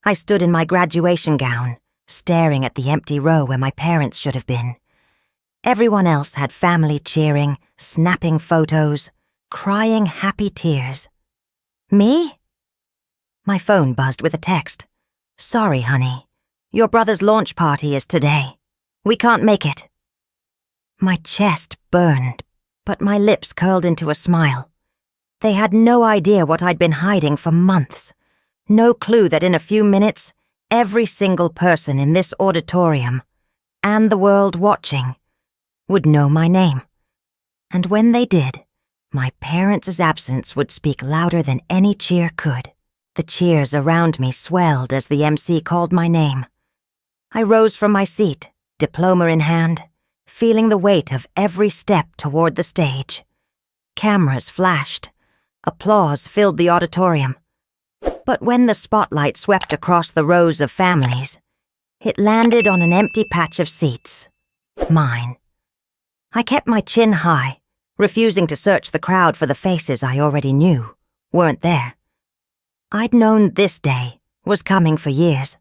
I stood in my graduation gown, staring at the empty row where my parents should have been. Everyone else had family cheering, snapping photos, crying happy tears. Me? My phone buzzed with a text. "Sorry, honey. Your brother's launch party is today. We can't make it." My chest burned, but my lips curled into a smile. They had no idea what I'd been hiding for months. No clue that in a few minutes, every single person in this auditorium, and the world watching, would know my name. And when they did, my parents' absence would speak louder than any cheer could. The cheers around me swelled as the MC called my name. I rose from my seat, diploma in hand, feeling the weight of every step toward the stage. Cameras flashed. Applause filled the auditorium. But when the spotlight swept across the rows of families, it landed on an empty patch of seats. Mine. I kept my chin high, refusing to search the crowd for the faces I already knew weren't there. I'd known this day was coming for years.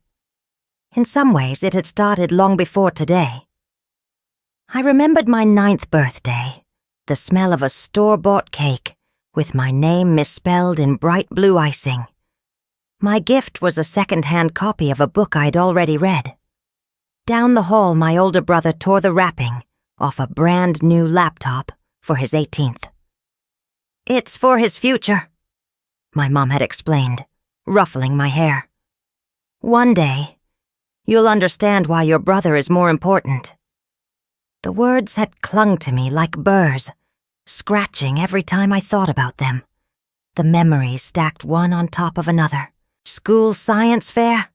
In some ways, it had started long before today. I remembered my 9th birthday, the smell of a store-bought cake with my name misspelled in bright blue icing. My gift was a second-hand copy of a book I'd already read. Down the hall, my older brother tore the wrapping off a brand new laptop for his 18th. "It's for his future," my mom had explained, ruffling my hair. "One day, you'll understand why your brother is more important." The words had clung to me like burrs, scratching every time I thought about them. The memories stacked one on top of another. School science fair?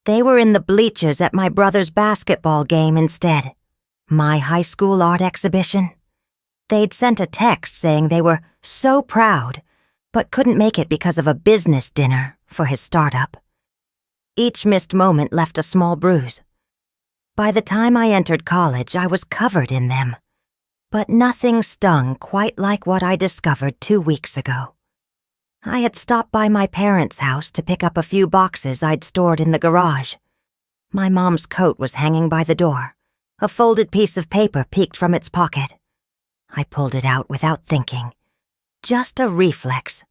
They were in the bleachers at my brother's basketball game instead. My high school art exhibition. They'd sent a text saying they were so proud, but couldn't make it because of a business dinner for his startup. Each missed moment left a small bruise. By the time I entered college, I was covered in them. But nothing stung quite like what I discovered 2 weeks ago. I had stopped by my parents' house to pick up a few boxes I'd stored in the garage. My mom's coat was hanging by the door. A folded piece of paper peeked from its pocket. I pulled it out without thinking. Just a reflex.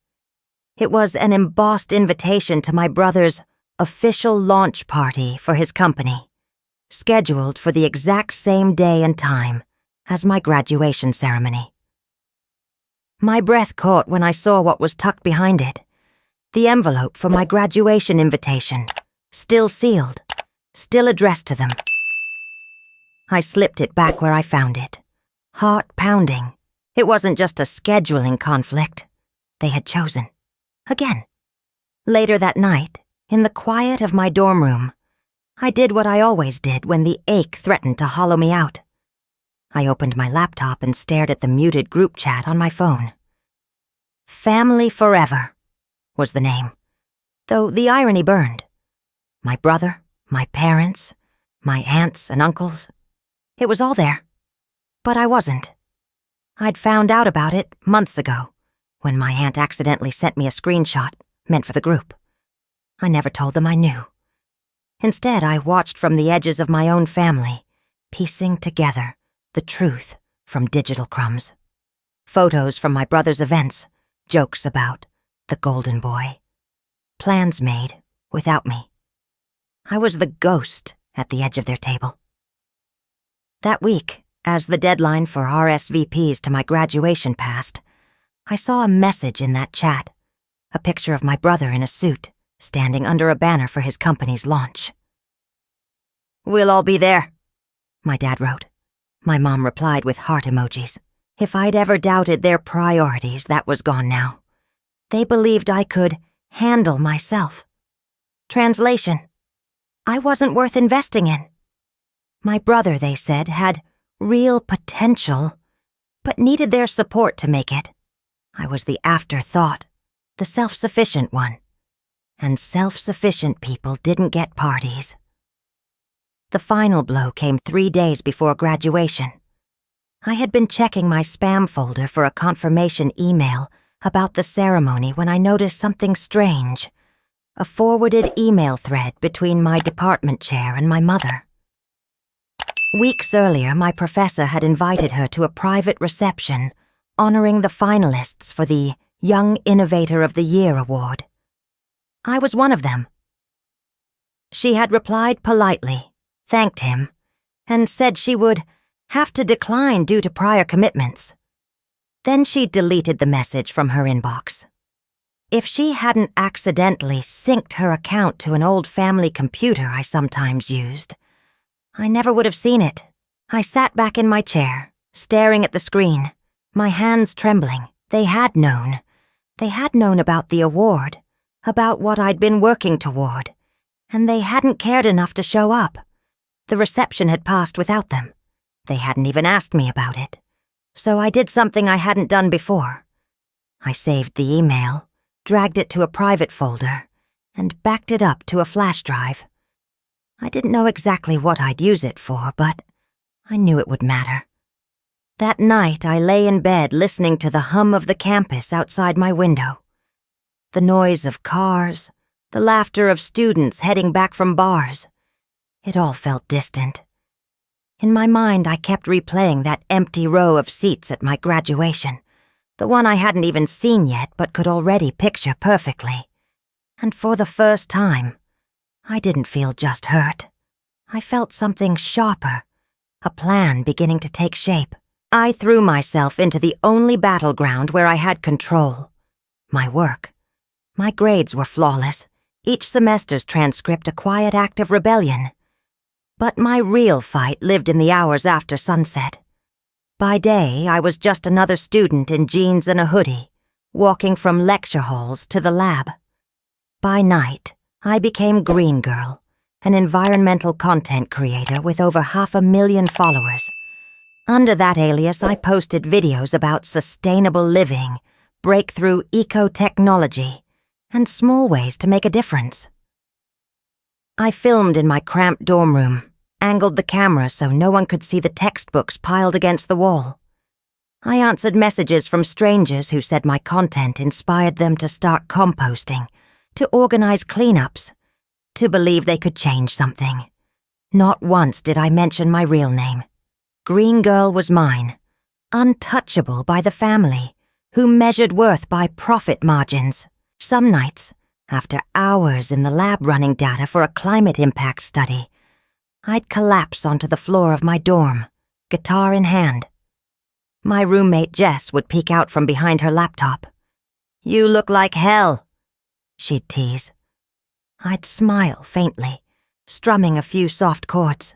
It was an embossed invitation to my brother's official launch party for his company, scheduled for the exact same day and time as my graduation ceremony. My breath caught when I saw what was tucked behind it. The envelope for my graduation invitation, still sealed, still addressed to them. I slipped it back where I found it, heart pounding. It wasn't just a scheduling conflict. They had chosen. Again. Later that night, in the quiet of my dorm room, I did what I always did when the ache threatened to hollow me out. I opened my laptop and stared at the muted group chat on my phone. Family Forever was the name, though the irony burned. My brother, my parents, my aunts and uncles. It was all there. But I wasn't. I'd found out about it months ago, when my aunt accidentally sent me a screenshot meant for the group. I never told them I knew. Instead, I watched from the edges of my own family, piecing together the truth from digital crumbs. Photos from my brother's events, jokes about the golden boy. Plans made without me. I was the ghost at the edge of their table. That week, as the deadline for RSVPs to my graduation passed, I saw a message in that chat, a picture of my brother in a suit, standing under a banner for his company's launch. "We'll all be there," my dad wrote. My mom replied with heart emojis. If I'd ever doubted their priorities, that was gone now. They believed I could handle myself. Translation: I wasn't worth investing in. My brother, they said, had real potential, but needed their support to make it. I was the afterthought, the self-sufficient one. And self-sufficient people didn't get parties. The final blow came 3 days before graduation. I had been checking my spam folder for a confirmation email about the ceremony when I noticed something strange. a forwarded email thread between my department chair and my mother. Weeks earlier, my professor had invited her to a private reception honoring the finalists for the Young Innovator of the Year award. I was one of them. She had replied politely, thanked him, and said she would have to decline due to prior commitments. Then she deleted the message from her inbox. If she hadn't accidentally synced her account to an old family computer I sometimes used, I never would have seen it. I sat back in my chair, staring at the screen, my hands trembling. They had known. They had known about the award, about what I'd been working toward, and they hadn't cared enough to show up. The reception had passed without them. They hadn't even asked me about it. So I did something I hadn't done before. I saved the email, dragged it to a private folder, and backed it up to a flash drive. I didn't know exactly what I'd use it for, but I knew it would matter. That night, I lay in bed listening to the hum of the campus outside my window. The noise of cars, the laughter of students heading back from bars. It all felt distant. In my mind, I kept replaying that empty row of seats at my graduation, the one I hadn't even seen yet but could already picture perfectly. And for the first time, I didn't feel just hurt. I felt something sharper, a plan beginning to take shape. I threw myself into the only battleground where I had control: my work. My grades were flawless, each semester's transcript a quiet act of rebellion. But my real fight lived in the hours after sunset. By day, I was just another student in jeans and a hoodie, walking from lecture halls to the lab. By night, I became Green Girl, an environmental content creator with over 500,000 followers. Under that alias, I posted videos about sustainable living, breakthrough eco-technology, and small ways to make a difference. I filmed in my cramped dorm room, angled the camera so no one could see the textbooks piled against the wall. I answered messages from strangers who said my content inspired them to start composting, to organize cleanups, to believe they could change something. Not once did I mention my real name. Green Girl was mine, untouchable by the family, who measured worth by profit margins. Some nights, after hours in the lab running data for a climate impact study, I'd collapse onto the floor of my dorm, guitar in hand. My roommate Jess would peek out from behind her laptop. "You look like hell," she'd tease. I'd smile faintly, strumming a few soft chords.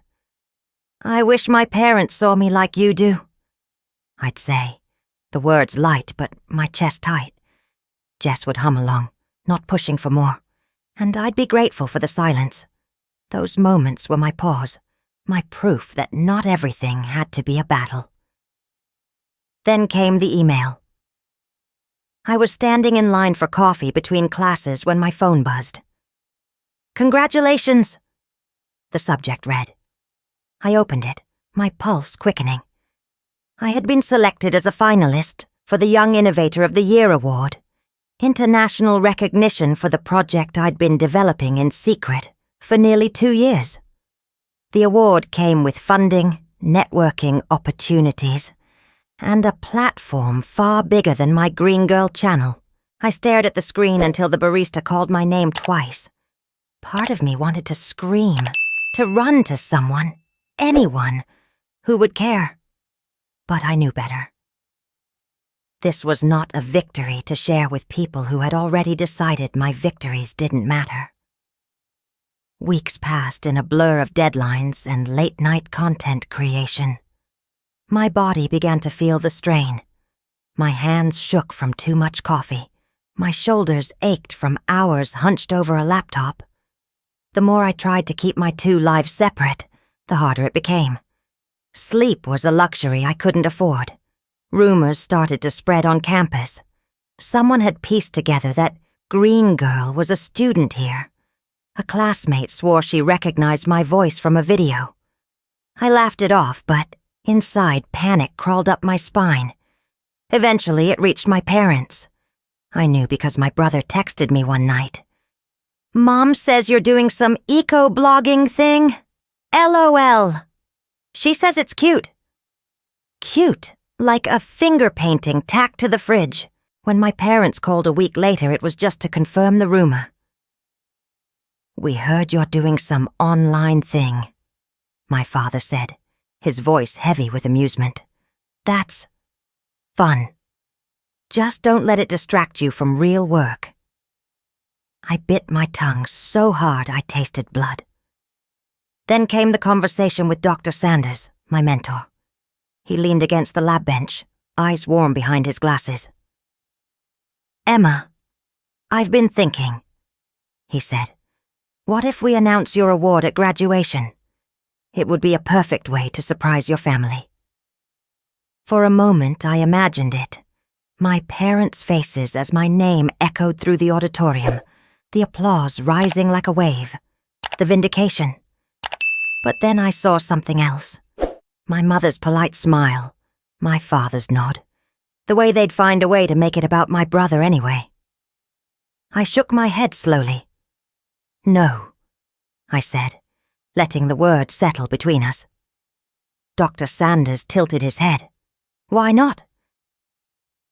"I wish my parents saw me like you do," I'd say, the words light but my chest tight. Jess would hum along, not pushing for more, and I'd be grateful for the silence. Those moments were my pause, my proof that not everything had to be a battle. Then came the email. I was standing in line for coffee between classes when my phone buzzed. "Congratulations," the subject read. I opened it, my pulse quickening. I had been selected as a finalist for the Young Innovator of the Year award, international recognition for the project I'd been developing in secret for nearly 2 years. The award came with funding, networking opportunities, and a platform far bigger than my Green Girl channel. I stared at the screen until the barista called my name twice. Part of me wanted to scream, to run to someone, anyone, who would care. But I knew better. This was not a victory to share with people who had already decided my victories didn't matter. Weeks passed in a blur of deadlines and late-night content creation. My body began to feel the strain. My hands shook from too much coffee. My shoulders ached from hours hunched over a laptop. The more I tried to keep my two lives separate, the harder it became. Sleep was a luxury I couldn't afford. Rumors started to spread on campus. Someone had pieced together that Green Girl was a student here. A classmate swore she recognized my voice from a video. I laughed it off, but inside panic crawled up my spine. Eventually, it reached my parents. I knew because my brother texted me one night. Mom says you're doing some eco-blogging thing? LOL. She says it's cute. Cute, like a finger painting tacked to the fridge. When my parents called a week later, it was just to confirm the rumor. We heard you're doing some online thing, my father said, his voice heavy with amusement. That's fun. Just don't let it distract you from real work. I bit my tongue so hard I tasted blood. Then came the conversation with Dr. Sanders, my mentor. He leaned against the lab bench, eyes warm behind his glasses. Emma, I've been thinking, he said. What if we announce your award at graduation? It would be a perfect way to surprise your family. For a moment, I imagined it. My parents' faces as my name echoed through the auditorium, the applause rising like a wave, the vindication. But then I saw something else. My mother's polite smile, my father's nod, the way they'd find a way to make it about my brother anyway. I shook my head slowly. No, I said, letting the word settle between us. Dr. Sanders tilted his head. Why not?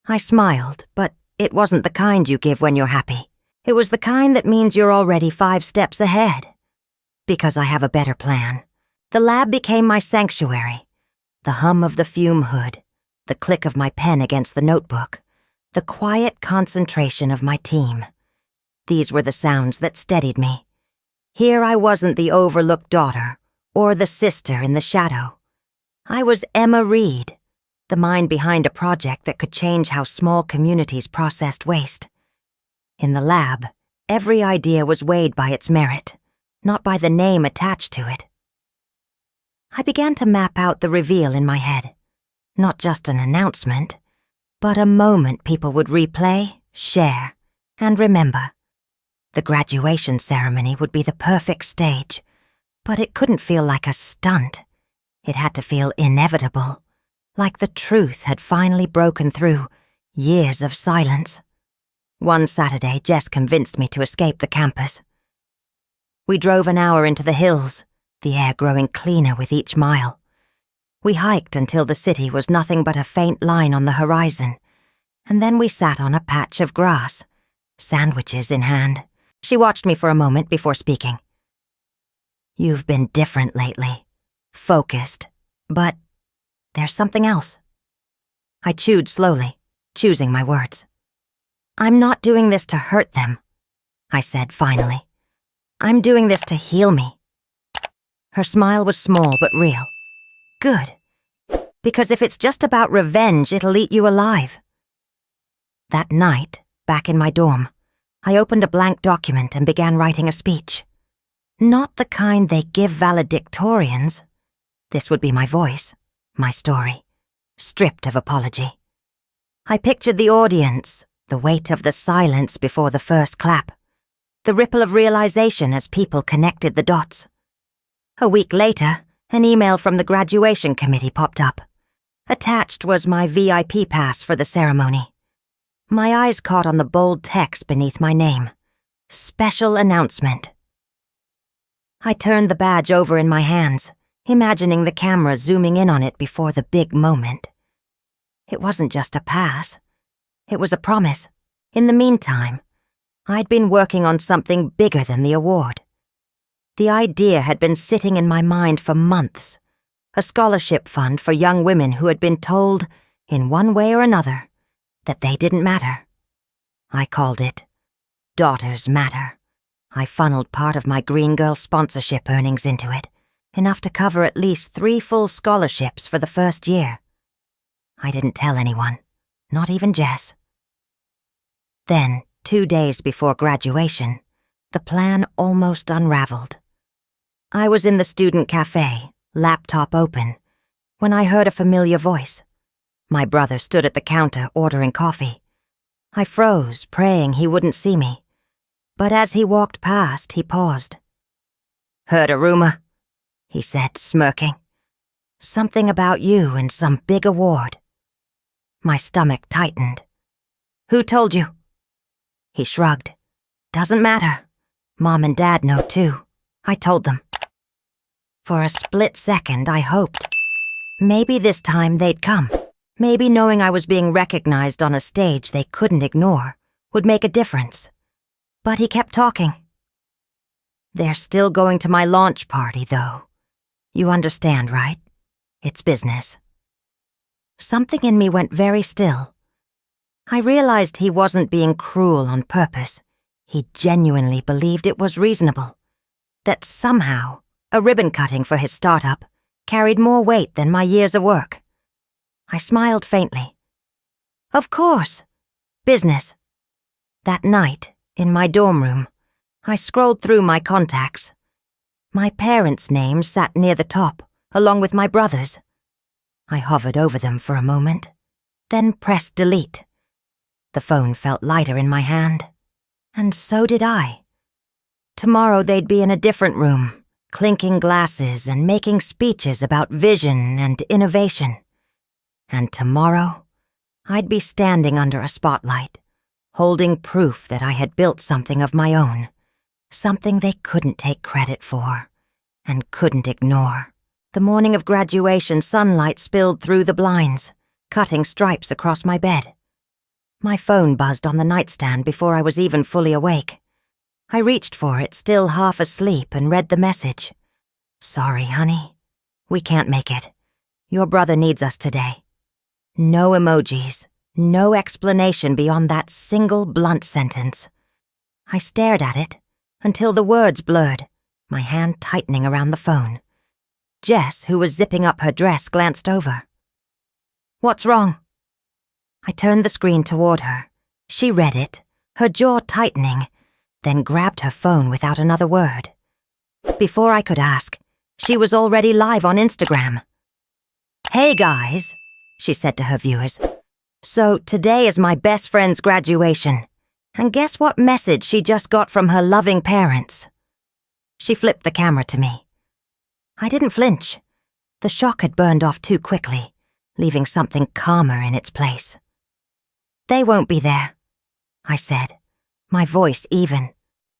I smiled, but it wasn't the kind you give when you're happy. It was the kind that means you're already 5 steps ahead. Because I have a better plan. The lab became my sanctuary. The hum of the fume hood, the click of my pen against the notebook, the quiet concentration of my team. These were the sounds that steadied me. Here I wasn't the overlooked daughter, or the sister in the shadow. I was Emma Reed, the mind behind a project that could change how small communities processed waste. In the lab, every idea was weighed by its merit, not by the name attached to it. I began to map out the reveal in my head. Not just an announcement, but a moment people would replay, share, and remember. The graduation ceremony would be the perfect stage, but it couldn't feel like a stunt. It had to feel inevitable, like the truth had finally broken through years of silence. One Saturday, Jess convinced me to escape the campus. We drove an hour into the hills, the air growing cleaner with each mile. We hiked until the city was nothing but a faint line on the horizon, and then we sat on a patch of grass, sandwiches in hand. She watched me for a moment before speaking. You've been different lately, focused, but there's something else. I chewed slowly, choosing my words. I'm not doing this to hurt them, I said finally. I'm doing this to heal me. Her smile was small but real. Good. Because if it's just about revenge, it'll eat you alive. That night, back in my dorm, I opened a blank document and began writing a speech. Not the kind they give valedictorians. This would be my voice, my story, stripped of apology. I pictured the audience, the weight of the silence before the first clap, the ripple of realization as people connected the dots. A week later, an email from the graduation committee popped up. Attached was my VIP pass for the ceremony. My eyes caught on the bold text beneath my name. Special announcement. I turned the badge over in my hands, imagining the camera zooming in on it before the big moment. It wasn't just a pass. It was a promise. In the meantime, I'd been working on something bigger than the award. The idea had been sitting in my mind for months. A scholarship fund for young women who had been told, in one way or another, that they didn't matter. I called it Daughters Matter. I funneled part of my Green Girl sponsorship earnings into it, enough to cover at least 3 full scholarships for the first year. I didn't tell anyone, not even Jess. Then, 2 days before graduation, the plan almost unraveled. I was in the student cafe, laptop open, when I heard a familiar voice. My brother stood at the counter ordering coffee. I froze, praying he wouldn't see me. But as he walked past, he paused. "Heard a rumor?" he said, smirking. "Something about you and some big award." My stomach tightened. "Who told you?" He shrugged. "Doesn't matter. Mom and Dad know too. I told them. For a split second, I hoped. Maybe this time they'd come. Maybe knowing I was being recognized on a stage they couldn't ignore would make a difference. But he kept talking. They're still going to my launch party, though. You understand, right? It's business. Something in me went very still. I realized he wasn't being cruel on purpose. He genuinely believed it was reasonable. That somehow, a ribbon cutting for his startup carried more weight than my years of work. I smiled faintly. Of course. Business. That night, in my dorm room, I scrolled through my contacts. My parents' names sat near the top, along with my brother's. I hovered over them for a moment, then pressed delete. The phone felt lighter in my hand, and so did I. Tomorrow they'd be in a different room, clinking glasses and making speeches about vision and innovation. And tomorrow, I'd be standing under a spotlight, holding proof that I had built something of my own, something they couldn't take credit for and couldn't ignore. The morning of graduation, sunlight spilled through the blinds, cutting stripes across my bed. My phone buzzed on the nightstand before I was even fully awake. I reached for it, still half asleep, and read the message. Sorry, honey. We can't make it. Your brother needs us today. No emojis, no explanation beyond that single blunt sentence. I stared at it until the words blurred, my hand tightening around the phone. Jess, who was zipping up her dress, glanced over. What's wrong? I turned the screen toward her. She read it, her jaw tightening, then grabbed her phone without another word. Before I could ask, she was already live on Instagram. Hey guys, she said to her viewers. So today is my best friend's graduation. And guess what message she just got from her loving parents? She flipped the camera to me. I didn't flinch. The shock had burned off too quickly, leaving something calmer in its place. They won't be there, I said, my voice even.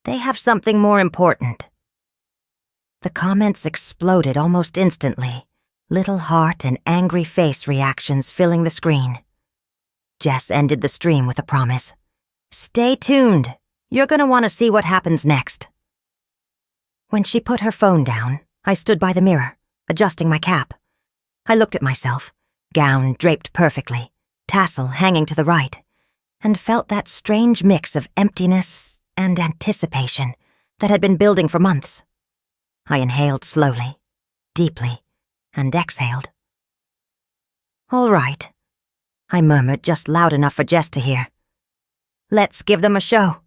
They have something more important. The comments exploded almost instantly, little heart and angry face reactions filling the screen. Jess ended the stream with a promise. Stay tuned. You're going to want to see what happens next. When she put her phone down, I stood by the mirror, adjusting my cap. I looked at myself, gown draped perfectly, tassel hanging to the right, and felt that strange mix of emptiness and anticipation that had been building for months. I inhaled slowly, deeply, and exhaled. All right, I murmured just loud enough for Jess to hear. Let's give them a show.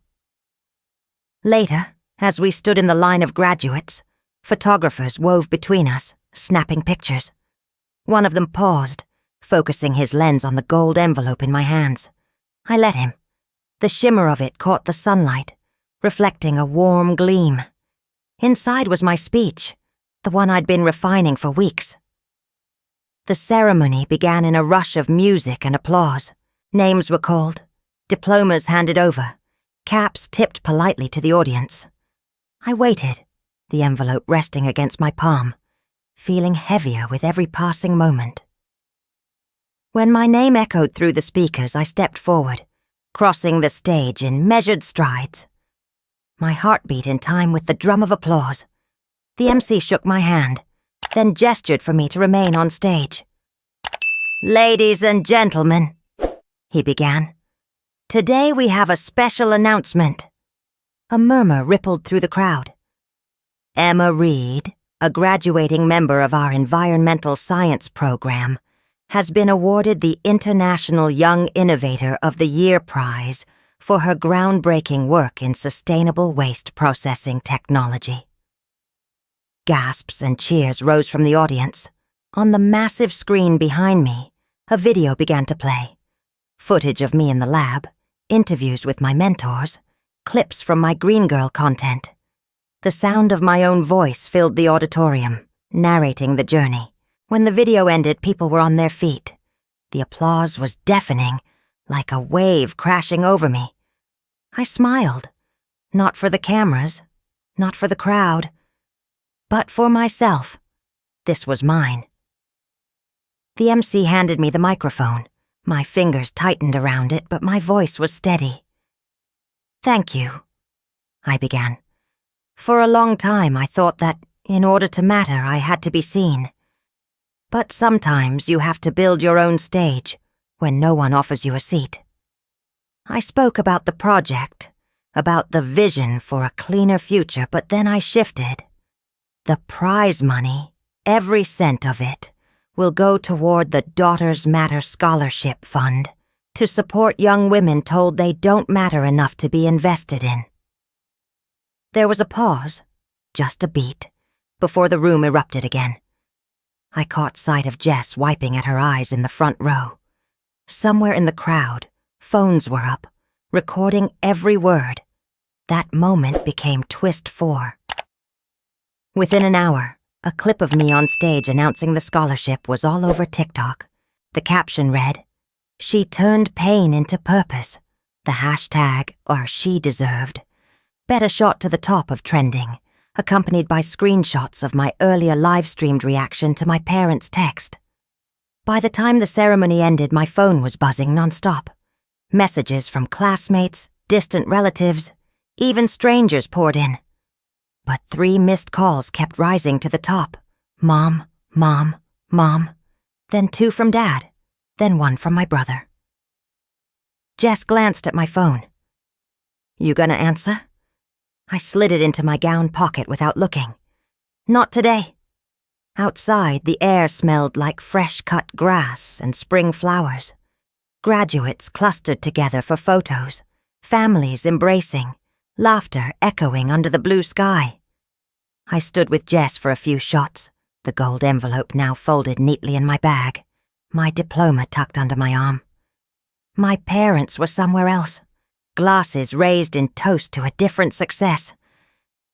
Later, as we stood in the line of graduates, photographers wove between us, snapping pictures. One of them paused, focusing his lens on the gold envelope in my hands. I let him. The shimmer of it caught the sunlight, reflecting a warm gleam. Inside was my speech, the one I'd been refining for weeks. The ceremony began in a rush of music and applause. Names were called, diplomas handed over, caps tipped politely to the audience. I waited, the envelope resting against my palm, feeling heavier with every passing moment. When my name echoed through the speakers, I stepped forward, crossing the stage in measured strides. My heart beat in time with the drum of applause. The MC shook my hand, then gestured for me to remain on stage. Ladies and gentlemen, he began. Today we have a special announcement. A murmur rippled through the crowd. Emma Reed, a graduating member of our environmental science program, has been awarded the International Young Innovator of the Year prize for her groundbreaking work in sustainable waste processing technology. Gasps and cheers rose from the audience. On the massive screen behind me, a video began to play. Footage of me in the lab, interviews with my mentors, clips from my Green Girl content. The sound of my own voice filled the auditorium, narrating the journey. When the video ended, people were on their feet. The applause was deafening, like a wave crashing over me. I smiled, not for the cameras, not for the crowd, but for myself. This was mine. The MC handed me the microphone. My fingers tightened around it, but my voice was steady. "Thank you," I began. For a long time I thought that, in order to matter, I had to be seen. But sometimes you have to build your own stage when no one offers you a seat. I spoke about the project, about the vision for a cleaner future, but then I shifted. The prize money, every cent of it, will go toward the Daughters Matter Scholarship Fund to support young women told they don't matter enough to be invested in. There was a pause, just a beat, before the room erupted again. I caught sight of Jess wiping at her eyes in the front row. Somewhere in the crowd, phones were up, recording every word. That moment became twist 4. Within an hour, a clip of me on stage announcing the scholarship was all over TikTok. The caption read, "She turned pain into purpose." The hashtag, or she deserved, bet a shot to the top of trending, accompanied by screenshots of my earlier live-streamed reaction to my parents' text. By the time the ceremony ended, my phone was buzzing nonstop. Messages from classmates, distant relatives, even strangers poured in. But 3 missed calls kept rising to the top. Mom, Mom, Mom. Then 2 from Dad. Then 1 from my brother. Jess glanced at my phone. "You gonna answer?" I slid it into my gown pocket without looking. "Not today." Outside, the air smelled like fresh-cut grass and spring flowers. Graduates clustered together for photos, families embracing, laughter echoing under the blue sky. I stood with Jess for a few shots, the gold envelope now folded neatly in my bag, my diploma tucked under my arm. My parents were somewhere else, glasses raised in toast to a different success.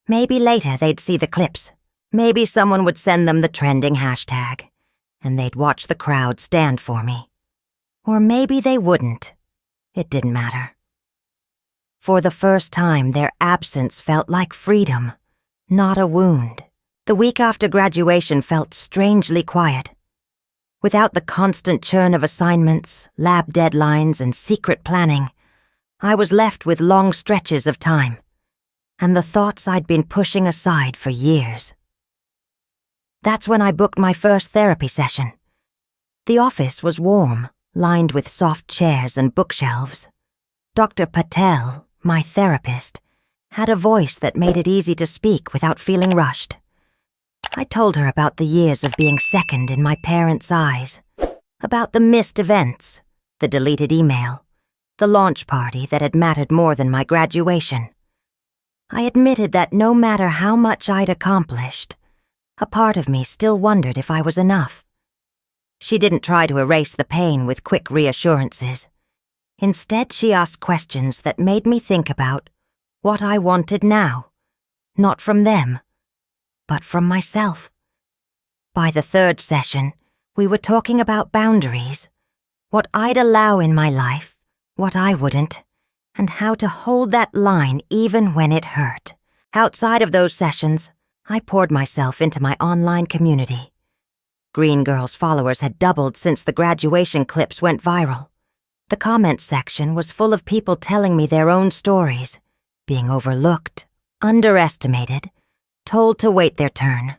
Maybe later they'd see the clips. Maybe someone would send them the trending hashtag, and they'd watch the crowd stand for me. Or maybe they wouldn't. It didn't matter. For the first time, their absence felt like freedom, not a wound. The week after graduation felt strangely quiet. Without the constant churn of assignments, lab deadlines, and secret planning, I was left with long stretches of time, and the thoughts I'd been pushing aside for years. That's when I booked my first therapy session. The office was warm, lined with soft chairs and bookshelves. Dr. Patel, my therapist, had a voice that made it easy to speak without feeling rushed. I told her about the years of being second in my parents' eyes, about the missed events, the deleted email, the launch party that had mattered more than my graduation. I admitted that no matter how much I'd accomplished, a part of me still wondered if I was enough. She didn't try to erase the pain with quick reassurances. Instead, she asked questions that made me think about what I wanted now, not from them, but from myself. By the 3rd session, we were talking about boundaries, what I'd allow in my life, what I wouldn't, and how to hold that line even when it hurt. Outside of those sessions, I poured myself into my online community. Green Girl's followers had doubled since the graduation clips went viral. The comments section was full of people telling me their own stories, being overlooked, underestimated, told to wait their turn.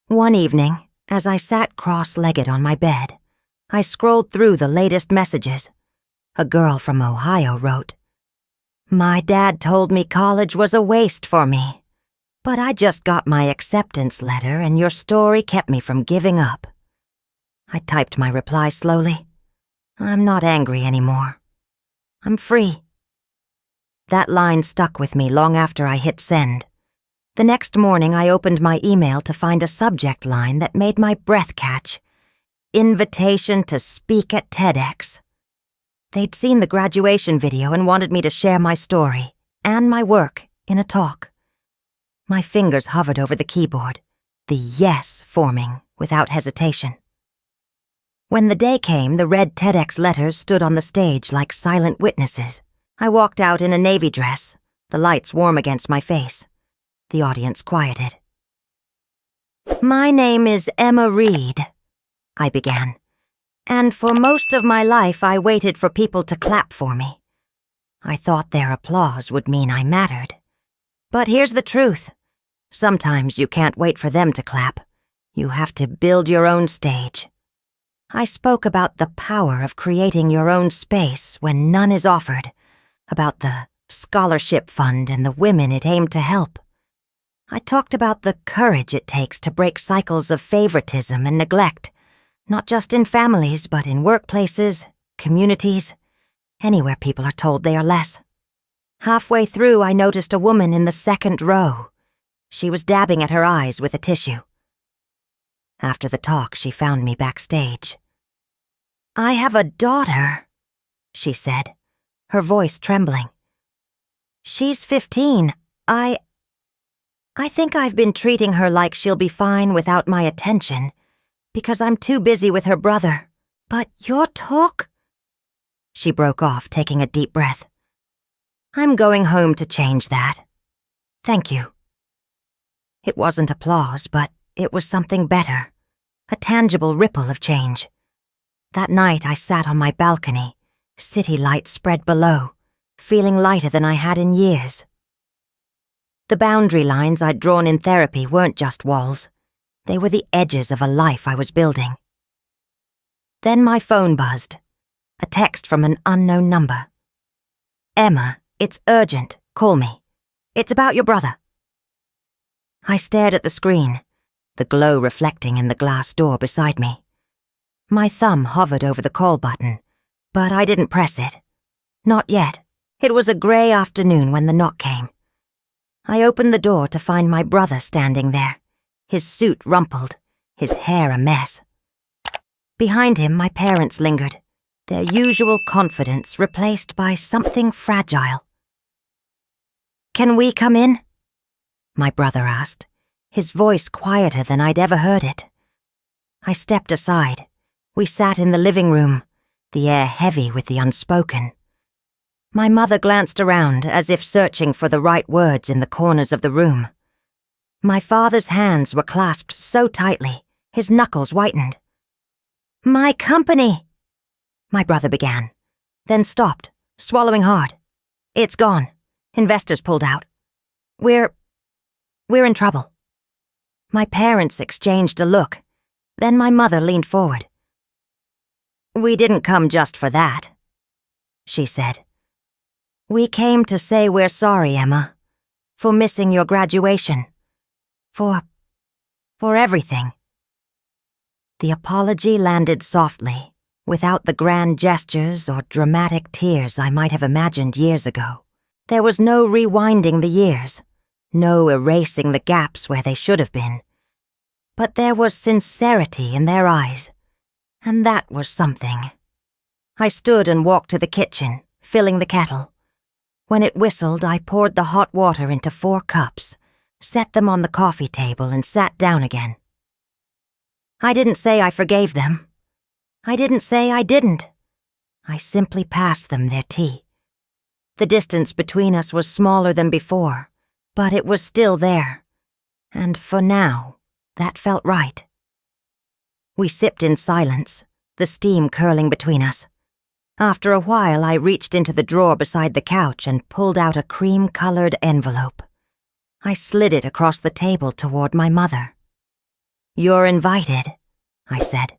One evening, as I sat cross-legged on my bed, I scrolled through the latest messages. A girl from Ohio wrote, "My dad told me college was a waste for me, but I just got my acceptance letter and your story kept me from giving up." I typed my reply slowly. I'm not angry anymore. I'm free. That line stuck with me long after I hit send. The next morning, I opened my email to find a subject line that made my breath catch. Invitation to speak at TEDx. They'd seen the graduation video and wanted me to share my story and my work in a talk. My fingers hovered over the keyboard, the yes forming without hesitation. When the day came, the red TEDx letters stood on the stage like silent witnesses. I walked out in a navy dress, the lights warm against my face. The audience quieted. "My name is Emma Reed," I began, "and for most of my life I waited for people to clap for me. I thought their applause would mean I mattered. But here's the truth. Sometimes you can't wait for them to clap. You have to build your own stage." I spoke about the power of creating your own space when none is offered, about the scholarship fund and the women it aimed to help. I talked about the courage it takes to break cycles of favoritism and neglect, not just in families, but in workplaces, communities, anywhere people are told they are less. Halfway through, I noticed a woman in the second row. She was dabbing at her eyes with a tissue. After the talk, she found me backstage. "I have a daughter," she said, her voice trembling. "She's 15. I think I've been treating her like she'll be fine without my attention, because I'm too busy with her brother. But your talk—" She broke off, taking a deep breath. "I'm going home to change that. Thank you." It wasn't applause, but it was something better, a tangible ripple of change. That night I sat on my balcony, city lights spread below, feeling lighter than I had in years. The boundary lines I'd drawn in therapy weren't just walls. They were the edges of a life I was building. Then my phone buzzed. A text from an unknown number. "Emma, it's urgent. Call me. It's about your brother." I stared at the screen, the glow reflecting in the glass door beside me. My thumb hovered over the call button, but I didn't press it. Not yet. It was a grey afternoon when the knock came. I opened the door to find my brother standing there, his suit rumpled, his hair a mess. Behind him, my parents lingered, their usual confidence replaced by something fragile. "Can we come in?" my brother asked, his voice quieter than I'd ever heard it. I stepped aside. We sat in the living room, the air heavy with the unspoken. My mother glanced around as if searching for the right words in the corners of the room. My father's hands were clasped so tightly, his knuckles whitened. "My company," my brother began, then stopped, swallowing hard. "It's gone. Investors pulled out. We're in trouble." My parents exchanged a look. Then my mother leaned forward. "We didn't come just for that," she said. "We came to say we're sorry, Emma, for missing your graduation, for everything." The apology landed softly, without the grand gestures or dramatic tears I might have imagined years ago. There was no rewinding the years, no erasing the gaps where they should have been. But there was sincerity in their eyes, and that was something. I stood and walked to the kitchen, filling the kettle. When it whistled, I poured the hot water into 4 cups, set them on the coffee table, and sat down again. I didn't say I forgave them. I didn't say I didn't. I simply passed them their tea. The distance between us was smaller than before, but it was still there. And for now, that felt right. We sipped in silence, the steam curling between us. After a while, I reached into the drawer beside the couch and pulled out a cream-colored envelope. I slid it across the table toward my mother. "You're invited," I said.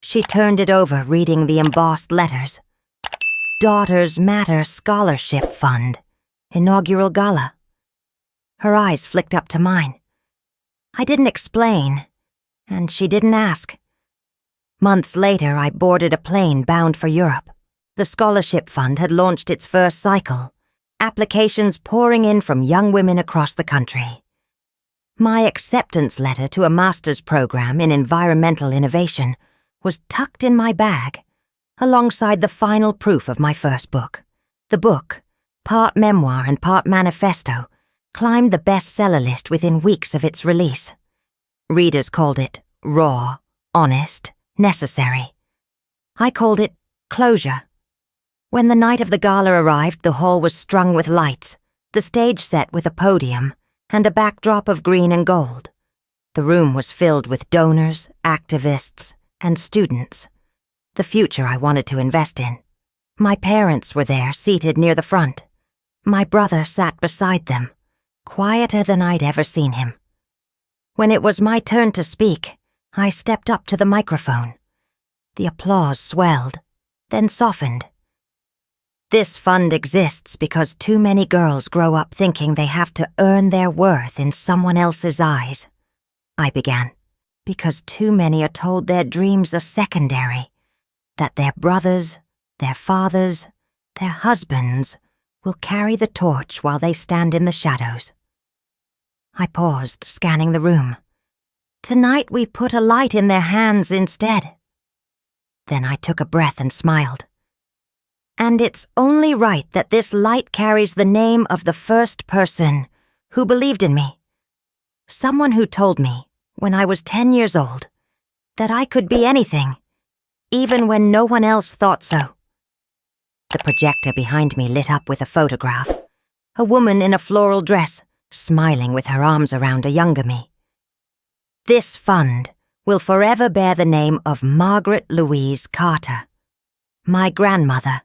She turned it over, reading the embossed letters. "Daughters Matter Scholarship Fund, Inaugural Gala." Her eyes flicked up to mine. I didn't explain, and she didn't ask. Months later, I boarded a plane bound for Europe. The scholarship fund had launched its first cycle, applications pouring in from young women across the country. My acceptance letter to a master's program in environmental innovation was tucked in my bag, alongside the final proof of my first book. The book, part memoir and part manifesto, climbed the bestseller list within weeks of its release. Readers called it raw, honest, necessary. I called it closure. When the night of the gala arrived, the hall was strung with lights, the stage set with a podium, and a backdrop of green and gold. The room was filled with donors, activists, and students, the future I wanted to invest in. My parents were there, seated near the front. My brother sat beside them, quieter than I'd ever seen him. When it was my turn to speak, I stepped up to the microphone. The applause swelled, then softened. This fund exists because too many girls grow up thinking they have to earn their worth in someone else's eyes. I began, because too many are told their dreams are secondary, that their brothers, their fathers, their husbands will carry the torch while they stand in the shadows. I paused, scanning the room. Tonight we put a light in their hands instead. Then I took a breath and smiled. And it's only right that this light carries the name of the first person who believed in me. Someone who told me, when I was 10 years old, that I could be anything, even when no one else thought so. The projector behind me lit up with a photograph. A woman in a floral dress, smiling with her arms around a younger me. This fund will forever bear the name of Margaret Louise Carter, my grandmother.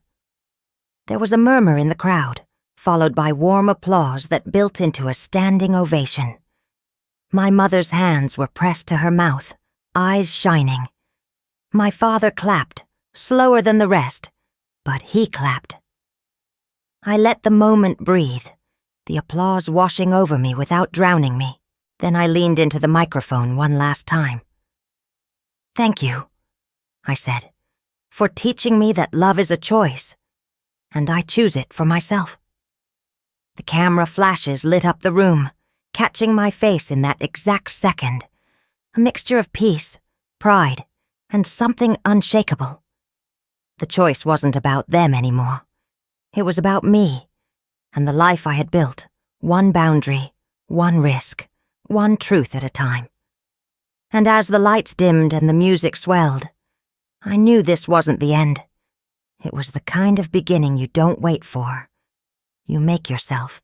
There was a murmur in the crowd, followed by warm applause that built into a standing ovation. My mother's hands were pressed to her mouth, eyes shining. My father clapped, slower than the rest, but he clapped. I let the moment breathe, the applause washing over me without drowning me. Then I leaned into the microphone one last time. "Thank you," I said, "for teaching me that love is a choice, and I choose it for myself." The camera flashes lit up the room, catching my face in that exact second, a mixture of peace, pride, and something unshakable. The choice wasn't about them anymore. It was about me, and the life I had built, one boundary, one risk, one truth at a time. And as the lights dimmed and the music swelled, I knew this wasn't the end. It was the kind of beginning you don't wait for. You make yourself.